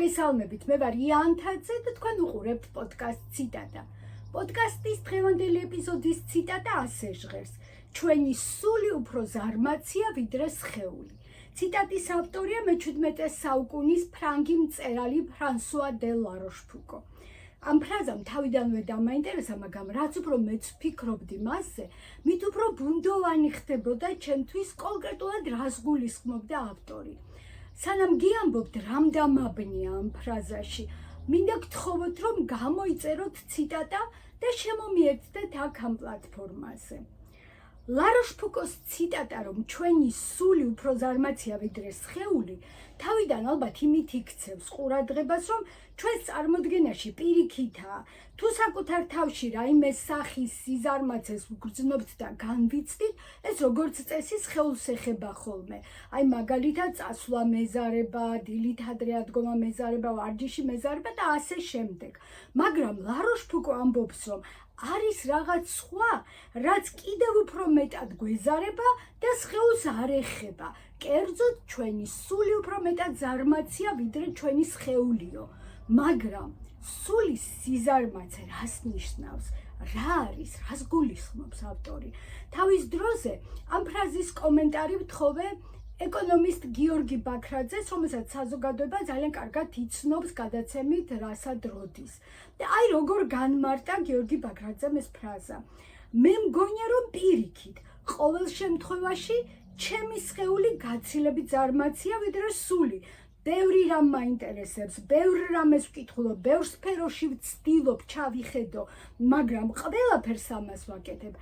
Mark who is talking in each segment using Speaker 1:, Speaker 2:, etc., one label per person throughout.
Speaker 1: მოგესალმებით, მე ვარ იანთაძე და თქვენ უყურებთ პოდკასტ ციტატა. პოდკასტის დღევანდელი ეპიზოდის ციტატა ასე ჟღერს: ჩვენი სული უფრო ზარმაცია ვიდრე სხეული. ციტატის ავტორია მე-17 საუკუნის ფრანგი მწერალი ფრანსუა დე ლაროშფუკო. ამ ფრაზამ თავიდანვე დამაინტერესა, მაგრამ რაც უფრო მეც ვფიქრობდი მასზე, მით უფრო ბუნდოვანი ხდებოდა ჩემთვის კონკრეტულად რას გულისხმობდა ავტორი. სანამ გიამბობთ რამ დამაბნია ამ ფრაზაში, მინდა გთხოვოთ, რომ გამოიწეროთ ციტატა და შემომიერთდეთ აქ ამ პლატფორმაზე. ლაროშფუკოს ციტატა, რომ ჩვენი სული უფრო ზარმაცია ვიდრე სხეული, თავიდან ალბათ იმით იქცევს ყურადღებას, რომ ჩვენს წარმოდგენაში პირიქითაა, თუ საკუთარ თავში რაიმე სახის სიზარმაცეს ვგრძნობთ და განვიცდით, ეს როგორც წესი სხეულს ეხება ხოლმე. აი მაგალითად წასვლა მეზარება, დილით ადრე ადგომა მეზარება, ვარჯიში მეზარება და ასე შემდეგ. მაგრამ ლაროშფუკო ამბობს, რომ არის რაღაც სხვა, რაც კიდევ უფრო მეტად გვეზარება და სხეულს არ ეხება. კერძოდ, ჩვენი სული უფრო მეტად ზარმაცია ვიდრე ჩვენი სხეულიო. მაგრამ სულის სიზარმაცე რას ნიშნავს? რა არის? რას გულისხმობს ავტორი? თავის დროზე ამ ფრაზის კომენტარი ვთხოვე ეკონომისტ გიორგი ბაქრაძეს, რომელსაც საზოგადოება ძალიან კარგად იცნობს გადაცემით რასად როდის. და აი როგორ განმარტა გიორგი ბაქრაძემ ეს ფრაზა. მე მგონია, რომ პირიქით, ყოველ შემთხვევაში ჩემი სხეული გაცილებით ზარმაცია ვიდრე სული. ბევრი რამ მაინტერესებს, ბევრ რამეს ვკითხულობ, ბევრ სფეროში ვცდილობ ჩავიხედო, მაგრამ ყველაფერს ამას ვაკეთებ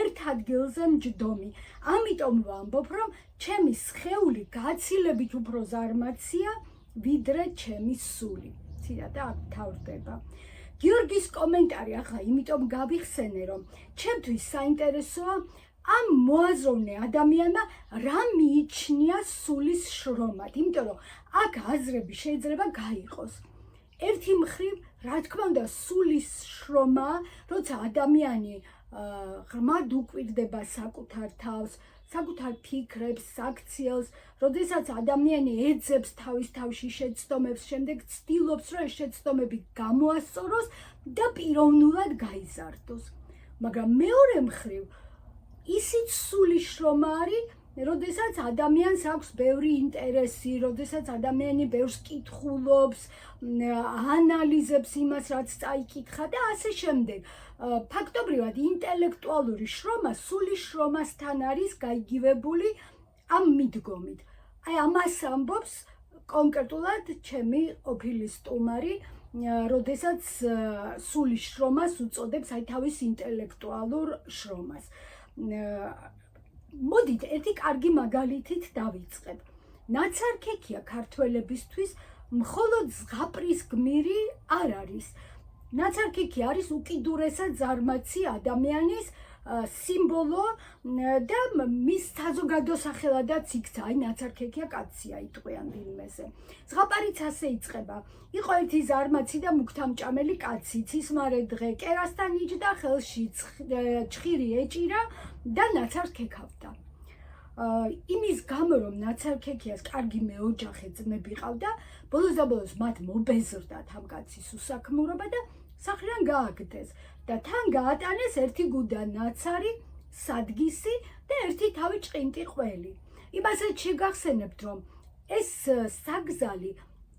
Speaker 1: ერთ ადგილზე მჯდომი. ამიტომ ვამბობ, რომ ჩემი სხეული გაცილებით უფრო ზარმაცია ვიდრე ჩემი სული. ციტატა აქ თავდება. გიორგის კომენტარი ახლა იმიტომ გავიხსენე, რომ ჩემთვის საინტერესოა ამ მოაზროვნე ადამიანმა რა მიიჩნია სულის შრომად, იმიტომ რომ აქ აზრები შეიძლება გაიყოს. ერთი მხრივ, რა თქმა უნდა, სულის შრომა, როცა ადამიანი ღრმად უკვირდება საკუთარ თავს, საკუთარ ფიქრებს, საქციელს, როდესაც ადამიანი ეძებს თავის თავში შეცდომებს, შემდეგ ცდილობს, რომ ეს შეცდომები გამოასწოროს და პიროვნულად გაიზარდოს. მაგრამ მეორე მხრივ, ისიც სულის შრომა არის, როდესაც ადამიანს აქვს ბევრი ინტერესი, როდესაც ადამიანი ბევრს კითხულობს, ანალიზებს იმას, რაც წაიკითხა და ასე შემდეგ. ფაქტობრივად ინტელექტუალური შრომა სულის შრომასთან არის გაიგივებული ამ მიდგომით. აი ამას ამბობს კონკრეტულად ჩემი ყოფილი სტუმარი, როდესაც სულის შრომას უწოდებს აი თავის ინტელექტუალურ შრომას. მოდით ერთი კარგი მაგალითით დავიწყებ. ნაცარქექია ქართველებისთვის მხოლოდ ზღაპრის გმირი არ არის. ნაცარქექი არის უკიდურესად ზარმაცი ადამიანის სიმბოლო და მის საზოგადო სახელადაც იქცა. აი ნაცარქექია კაცია იტყვიან ფილმზე. ზღაპარიც ასე იწყება. იყო ერთი ზარმაცი და მუქთამჭამელი კაცი, ცისმარე დღე, კერასთან იჯდა, ხელში ჩხირი ეჭირა და ნაცარქექავდა. იმის გამო, რომ ნაცარქექიას კარგი მეოჯახე ძმები ყავდა, ბოლოს და ბოლოს მათ მობეზრდათ ამ კაცის უსაქმურობა და სახლიდან გააგდეს და თან გაატანეს ერთი გუდა ნაცარი, სადგისი და ერთი თავი ჭყინტი ყველი. იმასაც შეგახსენებთ, რომ ეს საგზალი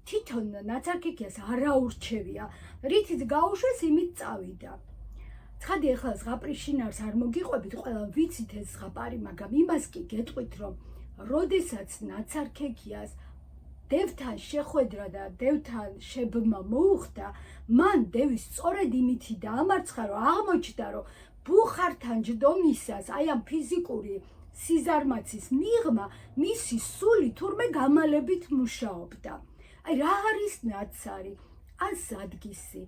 Speaker 1: თვითონ ნაცარქექიას არ აურჩევია, რითიც გაუშვეს, იმით წავიდა. ცხადი ახლა ზღაპრის შინაარს არ მოგიყვებით, ყველა ვიცით ეს ზღაპარი, მაგრამ იმას კი გეტყვით, რომ როდესაც ნაცარქექიას დევთან შეხვედრა და დევთან შებმა მოუხდა, მან დევის სწორედ იმითი დაამარცხა, რომ აღმოჩნდა, რომ ბუხართან ჯდომისას, აი ამ ფიზიკური სიზარმაცის მიღმა, მისი სული თურმე გამალებით მუშაობდა. აი რა არის ნაცარი, ან სადგისი,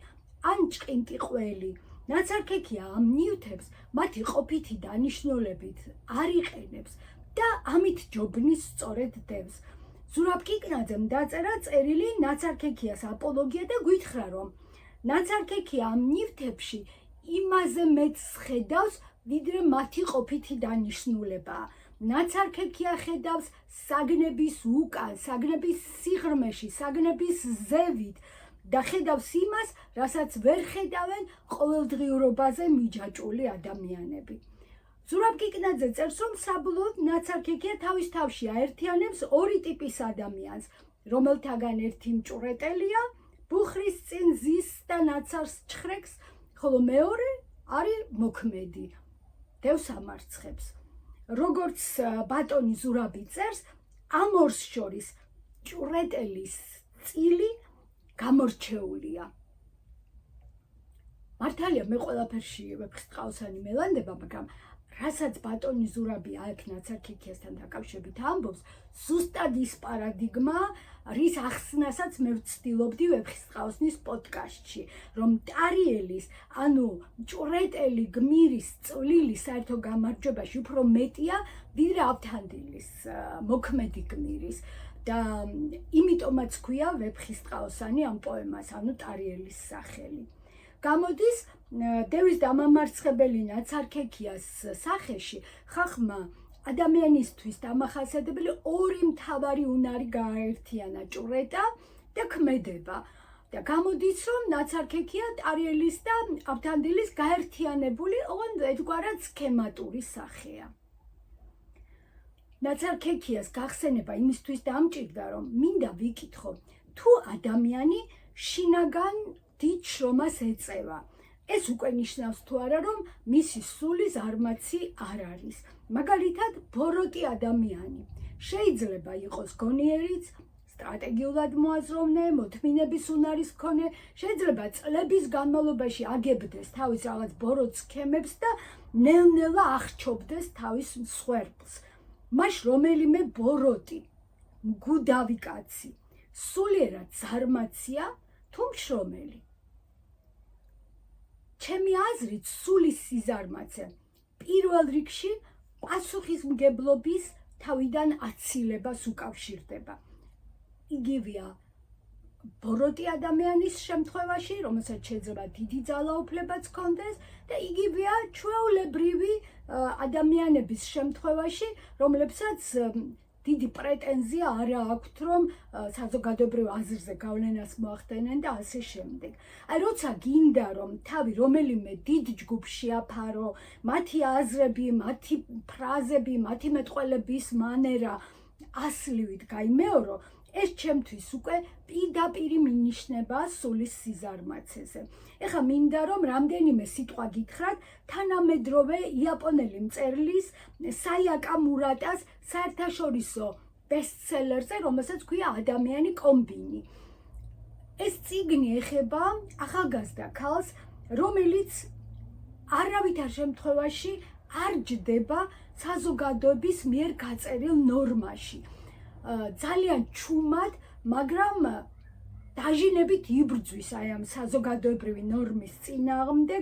Speaker 1: ან ჭყინტი ყველი. ნაცარქექია ამ ნივთებს მათი ყოფითი დანიშნულებით არ იყენებს და ამით ჯობნის სწორედ დევს. ზურაბ კიკნაძემ დაწერა წერილი ნაცარქექიას აპოლოგია და გითხრა, რომ ნაცარქექია ამ ნივთებში იმაზე მეტს ხედავს, ვიდრე მათი ყოფითი დანიშნულებაა. ნაცარქექია ხედავს საგნების უკან, საგნების სიღრმეში, საგნების ზევით და ხედავს იმას, რასაც ვერ ხედავენ ყოველდღიურობაზე მიჯაჭვული ადამიანები. ზურაბ კიკნაძე წერს, რომ საბოლოოდ ნაცარქექია თავის თავში აერთიანებს ორი ტიპის ადამიანს, რომელთაგან ერთი მჭვრეტელია, ბუხრის წინ ზის და ნაცარს ჩხრეკს, ხოლო მეორე არის მოქმედი, დევს ამარცხებს. როგორც ბატონი ზურაბი წერს, ამ ორს შორის მჭვრეტელის წილი გამორჩეულია. მართალია მე ყველაფერში ვეფხისტყაოსანი მელანდება, მაგრამ რასაც ბატონი ზურაბი აქ ნაცარქექიასთან დაკავშირებით ამბობს, ზუსტად ის პარადიგმა, რის ახსნასაც მე ვცდილობდი ვეფხისტყაოსნის პოდკასტში, რომ ტარიელის, ანუ მჭვრეტელი გმირის წვლილი საერთო გამარჯვებაში უფრო მეტია, ვიდრე ავთანდილის, მოქმედი გმირის. და იმიტომაც ქვია ვეფხისტყაოსანი ამ პოემას, ანუ ტარიელის სახელი. გამოდის დევის დამამარცხებელი ნაცარქექიას სახეში ხახმა ადამიანისთვის დამახასიათებელი ორი მთავარი უნარი გააერთიანა, ჭვრეტა და ქმედება. და გამოდის, რომ ნაცარქექია ტარიელის და ავთანდილის გაერთიანებული, ოღონდ ერთგვარად სქემატური სახეა. ნაცარქექიას გახსენება იმისთვის დამჭირდა, რომ მინდა ვიკითხო, თუ ადამიანი შინაგან დიდ შრომას ეწევა. ეს უკვე ნიშნავს თუ არა, რომ მისი სული ზარმაცი არ არის. მაგალითად, ბოროტი ადამიანი შეიძლება იყოს გონიერიც, სტრატეგიულად მოაზროვნე, მოთმინების უნარის მქონე, შეიძლება წლების განმავლობაში აგებდეს თავის რაღაც ბოროტ სქემებს და ნელ-ნელა აღჩობდეს თავის მსხვერპლს. მას რომელიმე ბოროტი, მგუდავი კაცი, სულიერად ზარმაცია თუ მშრომელი. ჩემი აზრით, სულის სიზარმაცე პირველ რიგში პასუხისმგებლობის თავიდან აცილებას უკავშირდება. იგივეა ბოროტი ადამიანის შემთხვევაში, რომელსაც შეიძლება დიდი ძალაუფლებაც ჰქონდეს და იგივეა ჩვეულებრივი ადამიანების შემთხვევაში, რომლებსაც დიდი პრეტენზია არ აქვთ, რომ საზოგადოებრივ აზრზე გავლენას მოახდენენ და ასე შემდეგ. აი, როცა გინდა, რომ თავი რომელიმე დიდ ჯგუფში აფარო, მათი აზრები, მათი ფრაზები, მათი მეტყველების მანერა ასლივით გაიმეორო, ეს ჩემთვის უკვე პირდაპირი მინიშნებაა სულის სიზარმაცეზე. ეხლა მინდა რომ რამდენიმე სიტყვა გითხრათ თანამედროვე იაპონელი მწერლის საიაკა მურატას საერთაშორისო ბესტსელერზე, რომელსაც ქვია ადამიანი კომბინი. ეს წიგნი ეხება ახალგაზრდა ქალს, რომელიც არავითარ შემთხვევაში არ ჯდება საზოგადოების მიერ გაწერილ ნორმაში. ძალიან ჩუმად, მაგრამ დაჟინებით იბრძვის აი ამ საზოგადოებრივი ნორმის წინააღმდეგ,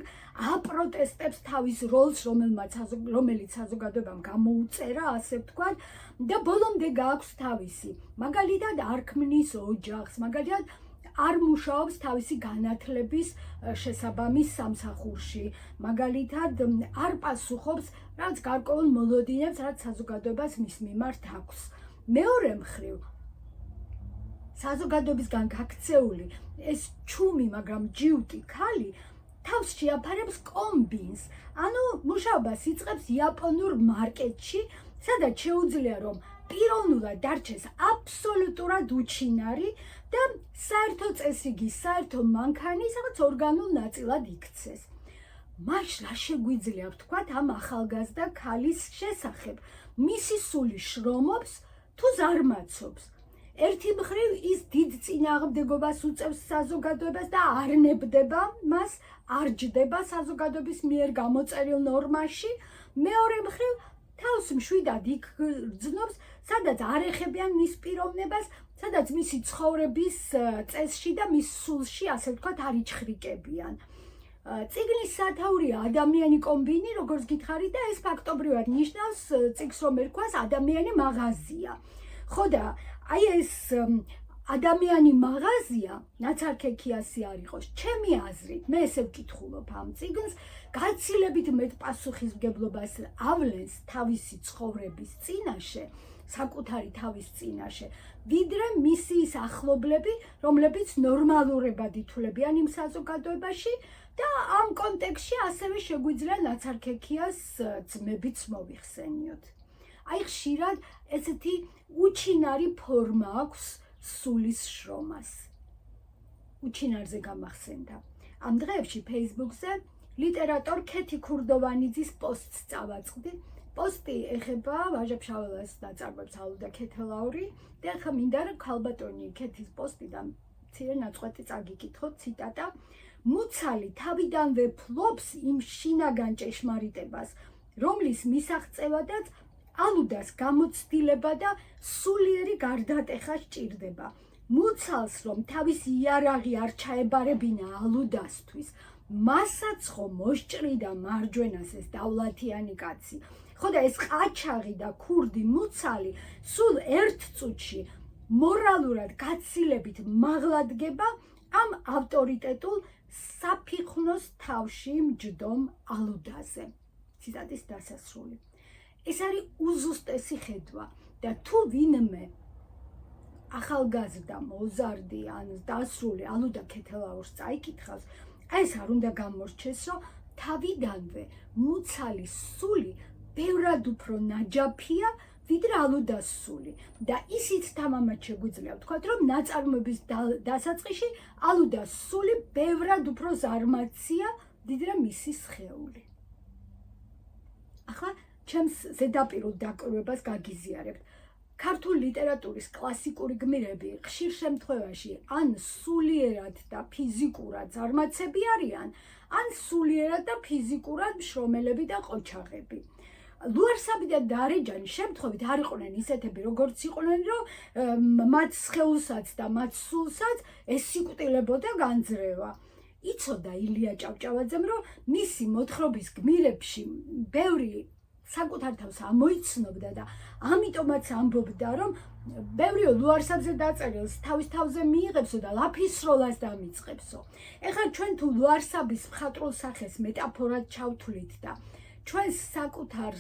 Speaker 1: აპროტესტებს თავის როლს, რომელიც საზოგადოებამ გამოუწერა, ასე ვთქვათ, და ბოლომდე გააქვს თავისი. მაგალითად, არ ქმნის ოჯახს, მაგალითად, არ მუშაობს თავისი განათლების შესაბამის სამსახურში, მაგალითად, არ პასუხობს რაც გარკვეულ მოლოდინებს, რაც საზოგადოებას მის მიმართ აქვს. მეორე მხრივ, საზოგადოებისგან გაქცეული ეს ჩუმი, მაგრამ ჯიუტი ქალი თავს შეაფარებს კომბინს, ანუ მუშაობას იწყებს იაპონურ მარკეტში, სადაც შეუძლია რომ პიროვნულად დარჩეს აბსოლუტურად უჩინარი და საერთო წესრიგის, საერთო მანქანის რაღაც ორგანულ ნაწილად იქცეს. მაშ რა შეგვიძლია ვთქვათ ამ ახალგაზრდა ქალის შესახებ? მისი სული შრომობს თუ ზარმაცობს? ერთი მხრივ ის დიდ წინააღმდეგობას უწევს საზოგადოებას და არ ნებდება მას, არ ჯდება საზოგადოების მიერ გამოწერილ ნორმაში. მეორე მხრივ თავს მშვიდად იქ გრძნობს, სადაც არ ეხებიან მის პიროვნებას, სადაც მისი ცხოვრების წესში და მის სულში, ასე ვთქვათ, არ იჩხრიკებიან. წიგნის სათაურია ადამიანი კომბინი, როგორც გითხარით, და ეს ფაქტობრივად ნიშნავს წიგნს, რომ ერქვას ადამიანი მაღაზია. ხო და აი ეს ადამიანი მაღაზია ნაცარქექიასი არ იყოს. ჩემი აზრით, მე ესე ვკითხულობ ამ წიგნს, გაცილებით მეტ პასუხისმგებლობას ავლენს თავისი ცხოვრების წინაშე, საკუთარი თავის წინაშე, ვიდრე მისი ის ახლობლები, რომლებიც ნორმალურებად ითვლებიან იმ საზოგადოებაში და ამ კონტექსტში ასევე შეგვიძლია ნაცარქექიას ძმებიც მოვიხსენიოთ. აი ხშირად ესეთი უჩინარი ფორმა აქვს სულის შრომას. უჩინარზე გამახსენდა. ამ დღეებში Facebook-ზე ლიტერატორ ქეთი ქურდოვანიძის პოსტს წავაწყდი. პოსტი ეხება ვაჟა-ფშაველას ნაწარმოებს ალუდა ქეთელაური და ახლა მინდა რომ ქალბატონი ქეთის პოსტიდან მცირე ნაწყვეტი წაგიკითხოთ, ციტატა: მუცალი თავიდანვე ფლობს იმ შინაგან ჭეშმარიტებას, რომლის მისაღწევადაც ალუდას გამოცდილება და სულიერი გარდატეხა სჭირდება. მუცალს რომ თავის იარაღი არ ჩაებარებინა ალუდასთვის, მასაც ხომ მოსჭრიდა მარჯვენას ეს დავლათიანი კაცი. ხო და ეს ყაჩაღი და ქურდი მუცალი სულ ერთ წუთში მორალურად გაცილებით მაღლადგება ამ ავტორიტეტულ საფიხნოს თავში მჯდომ ალუდაზე. ციტატის დასასრული. ეს არის უზუსტესი ხედვა და თუ ვინმე ახალგაზრდა მოზარდი ან დასრული ალუდა ქეთელაურს წაიკითხავს, ეს არ უნდა გამორჩეს, რომ თავიდანვე მუცალის სული ბევრად უფრო ნაჯაფია ვიდრე ალუდას სული და ისიც თამამად შეგვიძლია ვთქვათ, რომ ნაწარმოების დასაწყისში ალუდას სული ბევრად უფრო ზარმაცია ვიდრე მისი სხეული. ახლა ჩემს ზედაპირულ დაკვირვებას გაგიზიარებთ. ქართული ლიტერატურის კლასიკური გმირები ხშირ შემთხვევაში ან სულიერად და ფიზიკურად ზარმაცები არიან, ან სულიერად და ფიზიკურად მშრომელები და ყოჩაღები. ლუარსაბი და დარეჯანი შემთხვევით არ იყვნენ ისეთები, როგორც იყვნენ, რომ მათ სხეულსაც და მათ სულსაც ესიკუტილებოდა განძრევა. იცოდა ილია ჭავჭავაძემ, რომ მისი მოთხრობის გმირებში ბევრი საკუთარ თავს ამოიცნობდა და ამიტომაც ამბობდა, რომ ბევრი ლუარსაბზე დაწერილს თავის თავზე მიიღებსო და ლაფისროლას დამიწყებსო. ეხლა ჩვენ თუ ლუარსაბის მხატვრულ სახეს მეტაფორად ჩავთვლით და ჩვენს საკუთარ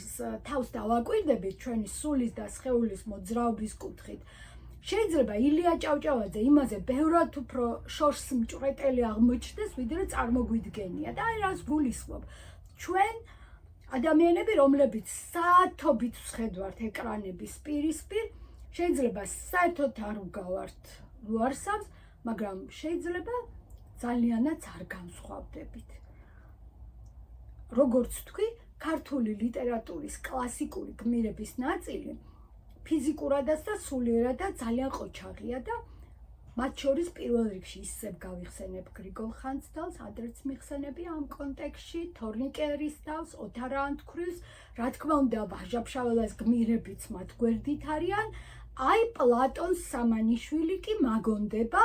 Speaker 1: თავს დავაკვირდებით ჩვენი სულის და სხეულის მოძრაობის კუთხით, შეიძლება ილია ჭავჭავაძე იმაზე ბევრად უფრო შორს მჭვრეტელი აღმოჩნდეს, ვიდრე წარმოგვიდგენია და აი რას გულისხმობ. ჩვენ ადამიანები, რომლებიც საათობით ვხედავთ ეკრანების პირისპირ, შეიძლება საერთოდ არ ვგავართ ლუარსაბს, მაგრამ შეიძლება ძალიანაც არ განსხვავდებით. როგორც თქვი, ქართული ლიტერატურის კლასიკური გმირების ნაწილი ფიზიკურადაც და სულიერადაც ძალიან ყოჩაღია და მათ შორის პირველ რიგში ისევ გავიხსენებ გრიგოლ ხანძთელს, ადრეც მიხსენები ამ კონტექსტში, თორნიკე ერისთავს, ოთარ ანთქმულს, რა თქმა უნდა, ვაჟა-ფშაველას გმირებიც მათ გვერდით არიან, აი პლატონ სამანიშვილი კი მაგონდება,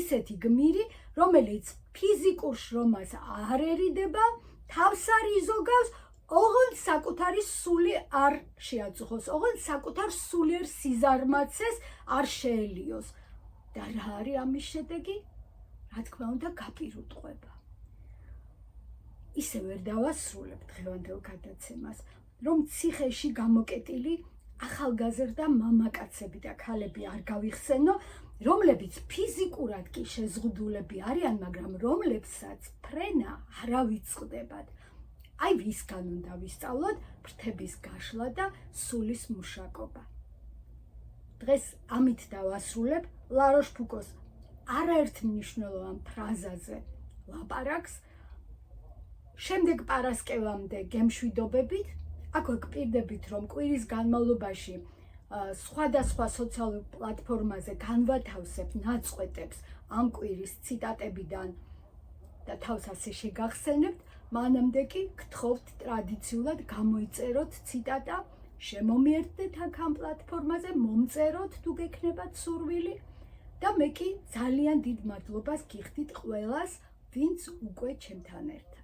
Speaker 1: ისეთი გმირი, რომელიც ფიზიკურ შრომას არერიდება, თავს არ იზოგავს, ოღონდ საკუთარი სული არ შეაწუხოს, ოღონდ საკუთარ სულიერ სიზარმაცეს არ შეელიოს. და რა არის ამის შედეგი? რა თქმა უნდა, გაპირუტყვება. ისე ვერ დავასრულებ დღევანდელ გადაცემას, რომ ციხეში გამოკეტილი ახალგაზრდა მამაკაცები და ქალები არ გავიხსენო, რომლებიც ფიზიკურად კი შეზღუდულები არიან, მაგრამ რომლებსაც ფრენა არ ავიწყდებათ. აი ვისგან უნდა ვისწავლოთ ფრთების გაშლა და სულის მუშაკობა. დღეს ამით დავასრულებ ლაროშ ფუკოს არაერთ მნიშვნელოვან ფრაზაზე ლაპარაკს. შემდეგ პარასკევამდე გემშვიდობებით. აქვე გპირდებით, რომ კვირის განმავლობაში სხვადასხვა სოციალურ პლატფორმაზე განვათავსებ ნაწყვეტებს ამ კვირის ციტატებიდან და თავს ასე შეგახსენებთ. მანამდე კი გთხოვთ ტრადიციულად გამოიწეროთ ციტატა, შემომიერთდეთ აქ ამ პლატფორმაზე, მომწეროთ თუ გექნებათ სურვილი და მე კი ძალიან დიდ მადლობას გიხდით ყველას, ვინც უკვე ჩემთან ერთად.